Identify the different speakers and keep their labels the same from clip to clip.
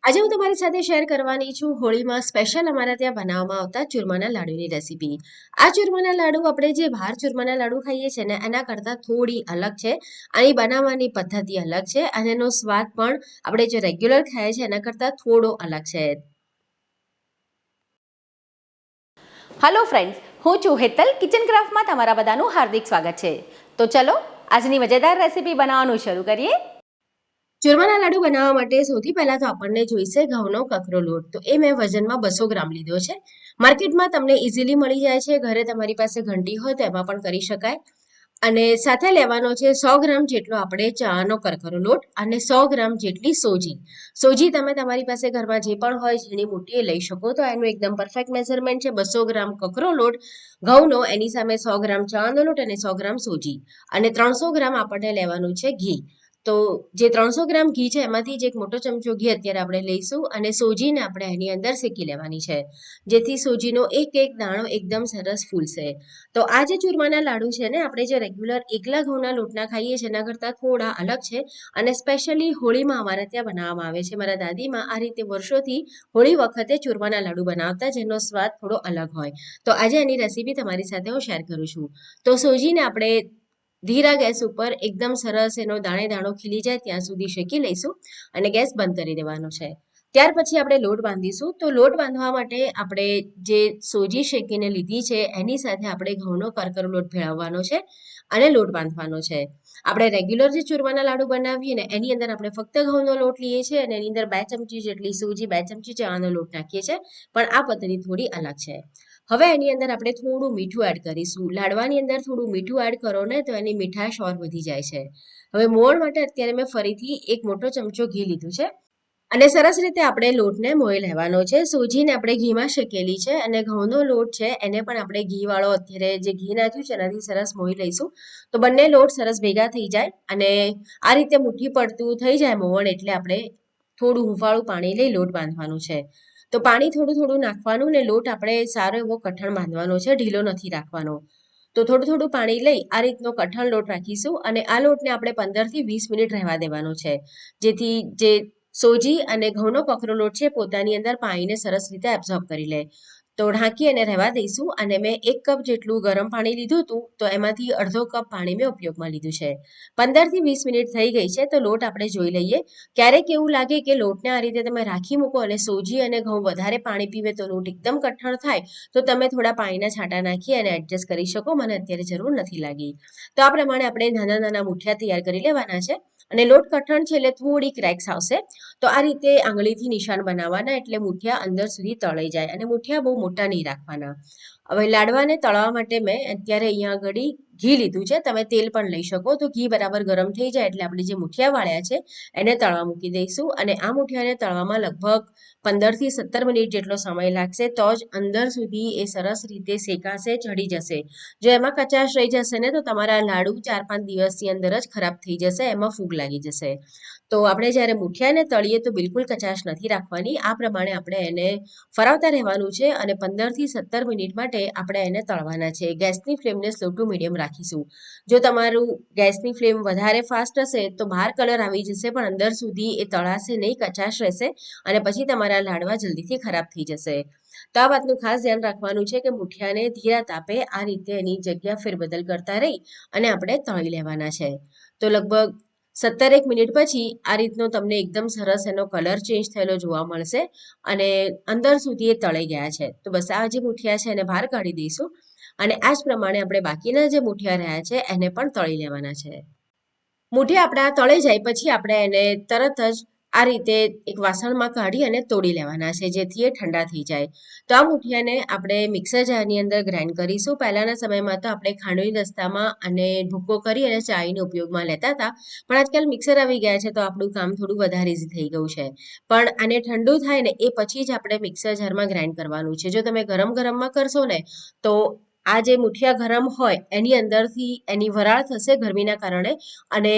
Speaker 1: આજે હું તમારી સાથે શેર કરવાની છું હોળીમાં સ્પેશિયલ અમારા ત્યાં બનાવવામાં આવતા ચૂરમાના લાડુની રેસીપી. આ ચૂરમાના લાડુ આપણે જે બહાર ચૂરમાના લાડુ ખાઈએ છીએ ને એના કરતાં થોડી અલગ છે. આની બનાવવાની પદ્ધતિ અલગ છે અને એનો સ્વાદ પણ આપણે જે રેગ્યુલર ખાઈએ છીએ એના કરતાં થોડો અલગ છે.
Speaker 2: હલો ફ્રેન્ડ્સ, હું છું હેતલ. કિચન ક્રાફ્ટમાં તમારા બધાનું હાર્દિક સ્વાગત છે. તો ચલો આજની મજેદાર રેસીપી બનાવવાનું શરૂ કરીએ.
Speaker 1: ચૂરમાના લાડુ બનાવવા માટે સૌથી પહેલા તો આપણને જોઈશે ઘઉંનો કકરો લોટ. તો એ મેં વજનમાં 200 ગ્રામ લીધો છે. માર્કેટમાં તમને ઇઝીલી મળી જાય છે. ઘરે તમારી પાસે ઘંટી હોય તો એમાં પણ કરી શકાય. અને સાથે લેવાનો છે 100 ગ્રામ જેટલો આપણે ચાનો કરકરો લોટ અને 100 ગ્રામ જેટલી સોજી. સોજી તમે તમારી પાસે ઘરમાં જે પણ હોય ઝીણી મોટી લઈ શકો. તો એનું એકદમ પરફેક્ટ મેઝરમેન્ટ છે 200 ગ્રામ કકરો લોટ ઘઉંનો, એની સામે 100 ગ્રામ ચાનો લોટ અને 100 ગ્રામ સોજી. અને 300 ગ્રામ આપણને લેવાનું છે ઘી. તો જે 300 ગ્રામ ઘી છે એમાંથી જ એક મોટો ચમચો ઘી અત્યારે આપણે લઈશું અને સોજીને આપણે એની અંદર શેકી લેવાની છે, જેથી સોજીનો એક એક દાણો એકદમ સરસ ફૂલશે. તો આ જે ચૂરમાના લાડુ છે ને આપણે જે રેગ્યુલર એકલા ઘઉંના લોટના ખાઈએ છીએ એના કરતાં થોડા અલગ છે અને સ્પેશિયલી હોળીમાં અમારા ત્યાં બનાવવામાં આવે છે. મારા દાદીમાં આ રીતે વર્ષોથી હોળી વખતે ચૂરમાના લાડુ બનાવતા, જેનો સ્વાદ થોડો અલગ હોય. તો આજે એની રેસીપી તમારી સાથે હું શેર કરું છું. તો સોજીને આપણે ધીરા ગેસ ઉપર એકદમ સરસ એનો દાણે દાણો ખીલી જાય ત્યાં સુધી શેકી લઈશું અને ગેસ બંધ કરી દેવાનો છે. ત્યાર પછી આપણે લોટ બાંધીશું. તો લોટ બાંધવા માટે આપણે જે સોજી શેકીને લીધી છે એની સાથે આપણે ઘઉંનો કરકરો લોટ ભેળવવાનો છે અને લોટ બાંધવાનો છે. આપણે રેગ્યુલર જે ચૂરમાના લાડુ બનાવીએ ને એની અંદર આપણે ફક્ત ઘઉંનો લોટ લઈએ છીએ અને એની અંદર 2 ચમચી જેટલી સોજી, 2 ચમચી ચાનો લોટ નાખીએ છીએ. પણ આ પદ્ધતિ થોડી અલગ છે. હવે એની અંદર આપણે થોડું મીઠું એડ કરીશું. લાડવાની અંદર થોડું મીઠું એડ કરો ને તો એની મીઠાશ ઓર વધી જાય છે. હવે મોણ માટે અત્યારે મેં ફરીથી એક મોટો ચમચો ઘી લીધું છે અને સરસ રીતે આપણે લોટને મોઈ લેવાનો છે. સોજીને આપણે ઘીમાં શેકેલી છે અને ઘઉંનો લોટ છે એને પણ આપણે ઘીવાળો અત્યારે જે ઘી નાખ્યું છે એનાથી સરસ મોઈ લઈશું. તો બંને લોટ સરસ ભેગા થઈ જાય અને આ રીતે મુઠ્ઠી પડતું થઈ જાય મોવણ, એટલે આપણે થોડું હુંફાળું પાણી લઈ લોટ બાંધવાનું છે. તો પાણી થોડું થોડું નાખવાનું ને લોટ આપણે સારો એવો કઠણ બાંધવાનો છે, ઢીલો નથી રાખવાનો. તો થોડું થોડું પાણી લઈ આ રીતનો કઠણ લોટ રાખીશું અને આ લોટને આપણે 15 થી 20 મિનિટ રહેવા દેવાનો છે, જેથી જે સોજી અને ઘઉંનો કકરો લોટ છે પોતાની અંદર પાણીને સરસ રીતે એબ્ઝોર્બ કરી લે. તો ઢાંકી અને રહેવા દઈશું. અને મેં 1 કપ જેટલું ગરમ પાણી લીધું હતું, તો એમાંથી અડધો કપ પાણી મેં ઉપયોગમાં લીધું છે. 15 થી 20 મિનિટ થઈ ગઈ છે. તો લોટ આપણે જોઈ લઈએ. ક્યારેક એવું લાગે કે લોટને આ રીતે તમે રાખી મૂકો અને સોજી અને ઘઉં વધારે પાણી પીવે તો લોટ એકદમ કઠણ થાય, તો તમે થોડા પાણીના છાંટા નાખી અને એડજસ્ટ કરી શકો. મને અત્યારે જરૂર નથી લાગી. તો આ પ્રમાણે આપણે નાના નાના મુઠિયા તૈયાર કરી લેવાના છે. અને લોટ કઠણ છે એટલે થોડી ક્રેક્સ આવશે. તો આ રીતે આંગળીથી નિશાન બનાવવાના, એટલે મુઠિયા અંદર સુધી તળાઈ જાય. અને મુઠિયા બહુ મોટા નહીં રાખવાના. હવે લાડવાને તળવા માટે મેં અત્યારે અહીંયા આગળ ઘી લીધું છે. તમે તેલ પણ લઈ શકો. તો ઘી બરાબર ગરમ થઈ જાય એટલે આપણે જે મુઠિયા વાળ્યા છે એને તળવા મૂકી દઈશું. અને આ મુઠિયાને તળવામાં લગભગ 15 થી 17 મિનિટ જેટલો સમય લાગશે. તો જ અંદર સુધી એ સરસ રીતે શેકાશે, ચડી જશે. જો એમાં કચાશ રહી જશે ને તો તમારા લાડુ 4-5 દિવસની અંદર જ ખરાબ થઈ જશે, એમાં ફૂગ લાગી જશે. તો આપણે જ્યારે મુઠિયાને તળીએ તો બિલકુલ કચાશ નથી રાખવાની. આ પ્રમાણે આપણે એને ફરાવતા રહેવાનું છે અને 15 થી 17 મિનિટ માટે આપણે એને તળવાના છે. ગેસની ફ્લેમને સ્લો ટુ મીડિયમ રાખીશું. જો તમારું ગેસની ફ્લેમ વધારે ફાસ્ટ હશે તો બહાર કલર આવી જશે, પણ અંદર સુધી એ તળાશે નહીં, કચાશ રહેશે અને પછી તમારા લાડવા જલ્દીથી ખરાબ થઈ જશે. તો આ વાતનું ખાસ ધ્યાન રાખવાનું છે કે મુઠિયાને ધીરા તાપે આ રીતે એની જગ્યા ફેરબદલ કરતા રહી અને આપણે તળી લેવાના છે. તો લગભગ 17 મિનિટ પછી આ રીતનો તમને એકદમ સરસ એનો કલર ચેન્જ થયેલો જોવા મળશે અને અંદર સુધી એ તળાઈ ગયા છે. તો બસ આ જે મુઠિયા છે એને બહાર કાઢી દઈશું અને આ જ પ્રમાણે આપણે બાકીના જે મુઠિયા રહ્યા છે એને પણ તળી લેવાના છે. મુઠિયા આપણા તળાઈ જાય પછી આપણે એને તરત જ આ રીતે એક વાસણમાં કાઢી અને તોડી લેવાના છે, જેથી એ ઠંડા થઈ જાય. તો આ મુઠિયાને આપણે મિક્સર જારની અંદર ગ્રાઇન્ડ કરીશું. પહેલાના સમયમાં તો આપણે ખાંડણી દસ્તામાં અને ભૂકો કરી અને ચાળીને ઉપયોગમાં લેતા હતા, પણ આજકાલ મિક્સર આવી ગયા છે તો આપણું કામ થોડું વધારે ઇઝી થઈ ગયું છે. પણ આને ઠંડુ થાય ને એ પછી જ આપણે મિક્સર જારમાં ગ્રાઇન્ડ કરવાનું છે. જો તમે ગરમ ગરમમાં કરશો ને તો આ જે મુઠિયા ગરમ હોય એની અંદરથી એની વરાળ થશે ગરમીના કારણે અને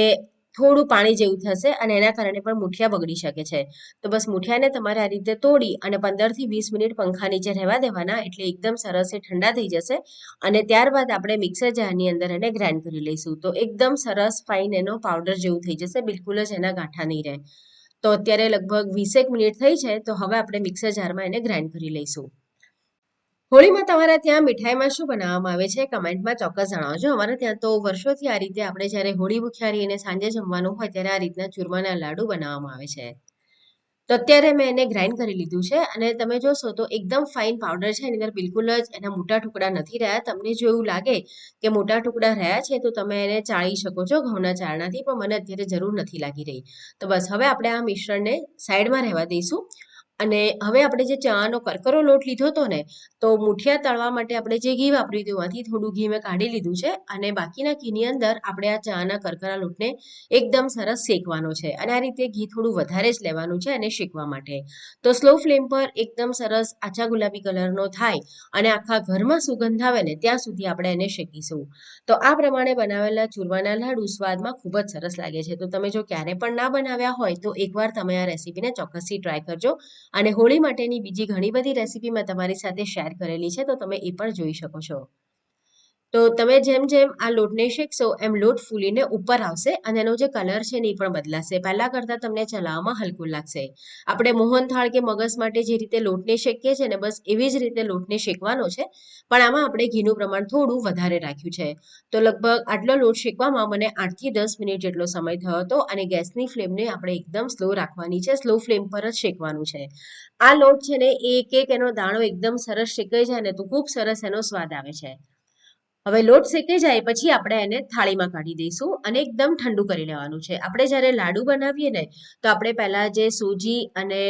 Speaker 1: થોડું પાણી જેવું થશે અને એના કારણે પણ મુઠિયા બગડી શકે છે. તો બસ મુઠિયાને તમારે આ રીતે તોડી અને 15 થી 20 મિનિટ પંખા નીચે રહેવા દેવાના, એટલે એકદમ સરસ એ ઠંડા થઈ જશે અને ત્યારબાદ આપણે મિક્સર જારની અંદર એને ગ્રાઇન્ડ કરી લઈશું. તો એકદમ સરસ ફાઇન એનો પાવડર જેવું થઈ જશે, બિલકુલ જ એના ગાંઠા નહીં રહે. તો અત્યારે લગભગ 20 મિનિટ થઈ છે, તો હવે આપણે મિક્સર જારમાં એને ગ્રાઇન્ડ કરી લઈશું. હોળીમાં તમારા ત્યાં મીઠાઈમાં શું બનાવવામાં આવે છે કમેન્ટમાં ચોક્કસ જણાવજો. અમારે ત્યાં તો વર્ષોથી આ રીતે આપણે જ્યારે હોળી ભૂખ્યારી અને સાંજે જમવાનું હોય ત્યારે આ રીતના ચૂરમાના લાડુ બનાવવામાં આવે છે. તો અત્યારે મેં એને ગ્રાઇન્ડ કરી લીધું છે અને તમે જોશો તો એકદમ ફાઇન પાવડર છે. એની અંદર બિલકુલ જ એના મોટા ટુકડા નથી રહ્યા. તમને જો એવું લાગે કે મોટા ટુકડા રહ્યા છે તો તમે એને ચાળી શકો છો ઘઉંના ચાળણાથી, પણ મને અત્યારે જરૂર નથી લાગી રહી. તો બસ હવે આપણે આ મિશ્રણને સાઈડમાં રહેવા દઈશું. અને હવે આપણે જે ચણાનો કરકરો લોટ લીધો હતો ને, તો મુઠિયા તળવા માટે આપણે જે ઘી વાપર્યું હતું એમાંથી થોડું ઘી મેં કાઢી લીધું છે અને બાકીના ઘીની અંદર આપણે આ ચણાના કરકરા લોટને એકદમ સરસ શેકવાનો છે. અને આ રીતે ઘી થોડું વધારે જ લેવાનું છે અને શેકવા માટે. તો સ્લો ફ્લેમ પર એકદમ સરસ આછા ગુલાબી કલરનો થાય અને આખા ઘરમાં સુગંધ આવે ને ત્યાં સુધી આપણે એને શેકીશું. તો આ પ્રમાણે બનાવેલા ચૂરમાના લાડુ સ્વાદમાં ખૂબ જ સરસ લાગે છે. તો તમે જો ક્યારે પણ ના બનાવ્યા હોય તો એકવાર તમે આ રેસીપીને ચોક્કસથી ટ્રાય કરજો. અને હોળી માટેની બીજી ઘણી બધી રેસીપી મેં તમારી સાથે શેર કરેલી છે, તો તમે એ પણ જોઈ શકો છો. તો તમે જેમ જેમ આ લોટને શેકશો એમ લોટ ફૂલીને ઉપર આવશે અને એનો જે કલર છે ને એ પણ બદલાશે. પહેલા કરતાં તમને ચલાવવામાં હલકું લાગશે. આપણે મોહનથાળ કે મગસ માટે જે રીતે લોટને શેકીએ છીએ ને, બસ એવી જ રીતે લોટને શેકવાનો છે, પણ આમાં આપણે ઘીનું પ્રમાણ થોડું વધારે રાખ્યું છે. તો લગભગ આટલો લોટ શેકવામાં મને 8 થી 10 મિનિટ જેટલો સમય થયો હતો અને ગેસની ફ્લેમને આપણે એકદમ સ્લો રાખવાની છે. સ્લો ફ્લેમ પર જ શેકવાનું છે. આ લોટ છે ને એક એનો દાણો એકદમ સરસ શેકાઈ જાય ને તો ખૂબ સરસ એનો સ્વાદ આવે છે. હવે લોટ શેકાઈ જાય પછી આપણે એને થાળીમાં કાઢી દઈશું અને એકદમ ઠંડુ કરી લેવાનું છે. આપણે જ્યારે લાડુ બનાવીએ ને તો આપણે પહેલા જે સૂજી અને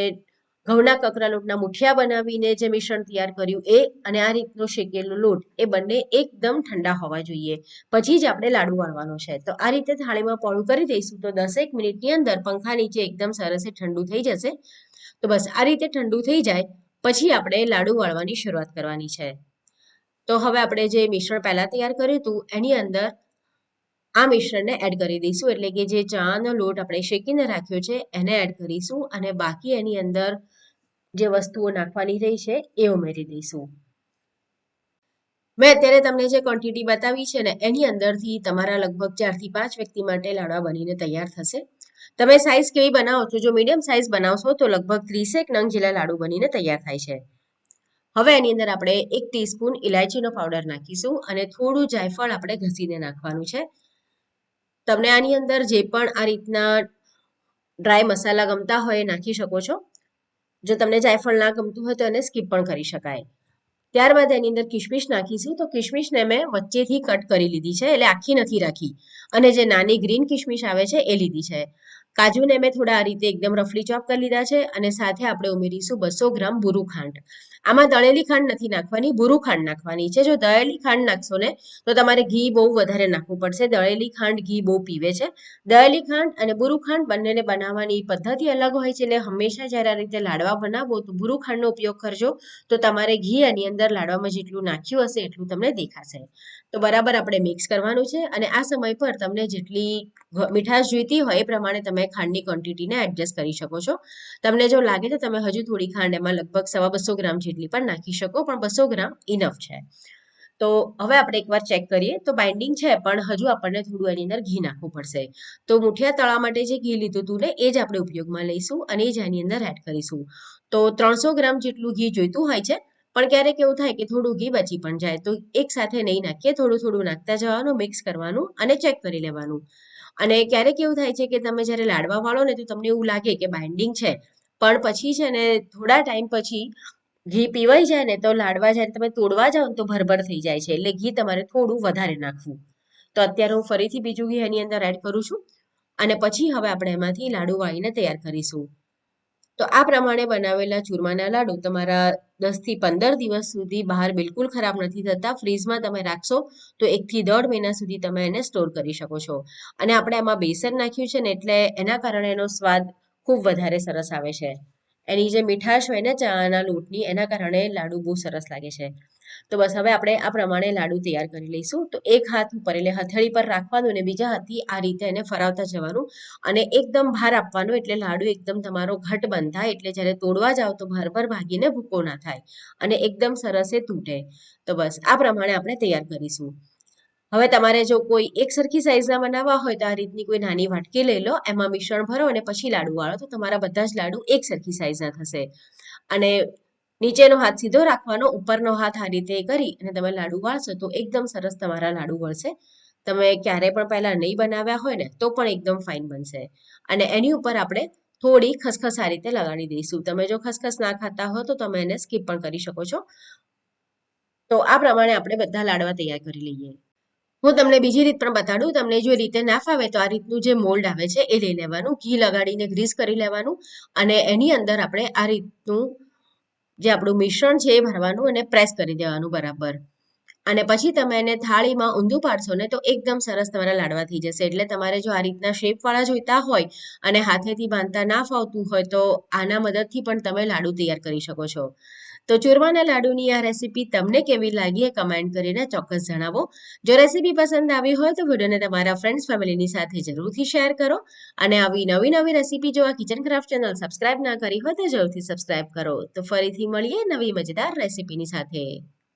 Speaker 1: ઘઉંના કકરા લોટના મુઠિયા બનાવીને જે મિશ્રણ તૈયાર કર્યું એ અને આ રીતનો શેકેલો લોટ એ બંને એકદમ ઠંડા હોવા જોઈએ. પછી જ આપણે લાડુ વણવાનો છે. તો આ રીતે થાળીમાં પોળું કરી દઈશું તો 10 મિનિટની અંદર પંખા નીચે એકદમ સરસ ઠંડુ થઈ જશે. તો બસ આ રીતે ઠંડુ થઈ જાય પછી આપણે લાડુ વળવાની શરૂઆત કરવાની છે. તો હવે આપણે જે મિશ્રણ પહેલા તૈયાર કર્યું હતું એની અંદર આ મિશ્રણને એડ કરી દઈશું. એટલે કે જે ચણાનો લોટ આપણે શેકીને રાખ્યો છે એને એડ કરીશું અને બાકી એની અંદર જે વસ્તુઓ નાખવાની રહી છે એ ઉમેરી દઈશું. મેં અત્યારે તમને જે ક્વોન્ટિટી બતાવી છે ને એની અંદરથી તમારા લગભગ 4 થી 5 વ્યક્તિ માટે લાડવા બનીને તૈયાર થશે. તમે સાઈઝ કેવી બનાવો છો? જો મીડિયમ સાઈઝ બનાવશો તો લગભગ 30 નંગ જેટલા લાડુ બનીને તૈયાર થાય છે. હવે એની અંદર આપણે 1 ટીસ્પૂન ઇલાયચીનો પાવડર નાખીશું અને થોડું જાયફળ આપણે ઘસીને નાખવાનું છે. તમને આની અંદર જે પણ આ રીતના ડ્રાય મસાલા ગમતા હોય એ નાખી શકો છો. જો તમને જાયફળ ના ગમતું હોય તો એને સ્કીપ પણ કરી શકાય. ત્યારબાદ એની અંદર કિશમિશ નાખીશું. તો કિશમિશને મેં વચ્ચેથી કટ કરી લીધી છે, એટલે આખી નથી રાખી. અને જે નાની ગ્રીન કિશમિશ આવે છે એ લીધી છે. કાજુને મેં થોડા આ રીતે એકદમ રફલી ચોપ કરી લીધા છે અને સાથે આપણે ઉમેરીશું 200 ગ્રામ ભૂરું ખાંડ. આમાં દળેલી ખાંડ નથી નાખવાની, ભૂરું ખાંડ નાખવાની છે. જો દળેલી ખાંડ નાખશો ને તો તમારે ઘી બહુ વધારે નાખવું પડશે. દળેલી ખાંડ ઘી બહુ પીવે છે. દળેલી ખાંડ અને ભૂરું ખાંડ બંનેને બનાવવાની પદ્ધતિ અલગ હોય છે, એટલે હંમેશા જ્યારે આ રીતે લાડવા બનાવો તો ભૂરું ખાંડનો ઉપયોગ કરજો. તો તમારે ઘી આની અંદર લાડવામાં જેટલું નાખ્યું હશે એટલું તમને દેખાશે. તો બરાબર આપણે મિક્સ કરવાનું છે અને આ સમય પર તમને જેટલી મીઠાશ જોઈતી હોય એ પ્રમાણે તમે ખાંડની ક્વોન્ટિટીને એડજસ્ટ કરી શકો છો. તમને જો લાગે તો તમે હજુ થોડી ખાંડ એમાં લગભગ 250 ગ્રામ જેટલી પણ નાખી શકો, પણ 200 ગ્રામ ઇનફ છે. તો હવે આપણે એકવાર ચેક કરીએ તો બાઇન્ડિંગ છે, પણ હજુ આપણને થોડું એની અંદર ઘી નાખવું પડશે. તો મુઠિયા તળવા માટે જે ઘી લીધું હતું ને એ જ આપણે ઉપયોગમાં લઈશું અને એ જ એની અંદર એડ કરીશું. તો 300 ગ્રામ જેટલું ઘી જોઈતું હોય છે, પણ ક્યારેક એવું થાય કે થોડું ઘી બચી પણ જાય તો એક સાથે નહીં નાખીએ, થોડું થોડું નાખતા જવાનું, મિક્સ કરવાનું અને ચેક કરી લેવાનું. અને ક્યારેક એવું થાય છે કે તમે જ્યારે લાડવા વાળો ને તો તમને એવું લાગે કે બાઇન્ડિંગ છે, પણ પછી છે ને થોડા ટાઈમ પછી ઘી પીવાઈ જાય ને તો લાડવા જ્યારે તમે તોડવા જાઓ ને તો ભરભર થઈ જાય છે, એટલે ઘી તમારે થોડું વધારે નાખવું. તો અત્યારે હું ફરીથી બીજું ઘી એની અંદર એડ કરું છું અને પછી હવે આપણે એમાંથી લાડુ વાળીને તૈયાર કરીશું. તો આ પ્રમાણે બનાવેલા ચૂરમાના લાડુ તમારા 10 થી 15 દિવસ સુધી બહાર બિલકુલ ખરાબ નથી થતા. ફ્રીઝમાં તમે રાખશો તો 1 થી 1.5 મહિના સુધી તમે એને સ્ટોર કરી શકો છો. અને આપણે આમાં બેસન નાખ્યું છે ને એટલે એના કારણે એનો સ્વાદ ખૂબ વધારે સરસ આવે છે. એની જે મીઠાશ હોય ને ચણાના લોટની એના કારણે લાડુ બહુ સરસ લાગે છે. તો બસ હવે આપણે આ પ્રમાણે લાડુ તૈયાર કરી લઈશું. તો એક હાથ ઉપર એટલે હથેળી પર રાખવાનું અને બીજા હાથથી આ રીતે એને ફરાવતા જવાનું અને એકદમ ભાર આપવાનું, એટલે લાડુ એકદમ તમારો ઘટ બંધાય, એટલે જ્યારે તોડવા જાવ તો ભરભર ભાગીને ભૂકો ના થાય અને એકદમ સરસ એ તૂટે. તો બસ આ પ્રમાણે આપણે તૈયાર કરીશું. હવે તમારે જો કોઈ એક સરખી સાઈઝના બનાવવા હોય તો આ રીતની કોઈ નાની વાટકી લઈ લો, એમાં મિશ્રણ ભરો અને પછી લાડુ વાળો, તો તમારા બધા જ લાડુ એક સરખી સાઈઝના થશે. અને નીચેનો હાથ સીધો રાખવાનો, ઉપરનો હાથ આ રીતે કરી અને તમે લાડુ વાળશો તો એકદમ સરસ તમારા લાડુ વળશે. તમે ક્યારે પણ પહેલા નહીં બનાવ્યા હોય ને તો પણ એકદમ ફાઇન બનશે. અને એની ઉપર આપણે થોડી ખસખસ આ રીતે લગાડી દઈશું. તમે જો ખસખસ ના ખાતા હો તો તમે એને સ્કીપ પણ કરી શકો છો. તો આ પ્રમાણે આપણે બધા લાડવા તૈયાર કરી લઈએ. હું તમને બીજી રીત પણ બતાડું. તમને જો એ રીતે ના ફાવે તો આ રીતનું જે મોલ્ડ આવે છે એ લઈ લેવાનું, ઘી લગાડીને ગ્રીસ કરી લેવાનું અને એની અંદર આપણે આ રીતનું જે આપણું મિશ્રણ છે એ ભરવાનું અને પ્રેસ કરી દેવાનું બરાબર. અને પછી તમે એને થાળીમાં ઊંધું પાડશો ને તો એકદમ સરસ તમારા લાડવા થઈ જશે. એટલે તમારે જો આ રીતના શેપવાળા જોઈતા હોય અને હાથેથી બાંધતા ના ફાવતું હોય તો આના મદદથી પણ તમે લાડુ તૈયાર કરી શકો છો. તો ચૂરમાના લાડુની આ રેસીપી તમને કેવી લાગી એ કમેન્ટ કરીને ચોક્કસ જણાવો. જો રેસીપી પસંદ આવી હોય તો વિડીયોને તમારા ફ્રેન્ડ્સ ફેમિલીની સાથે જરૂરથી શેર કરો. અને આવી નવી નવી રેસીપી જોવા કિચન ક્રાફ્ટ ચેનલ સબસ્ક્રાઇબ ના કરી હોય તો જરૂરથી સબસ્ક્રાઇબ કરો. તો ફરીથી મળીએ નવી મજેદાર રેસીપીની સાથે.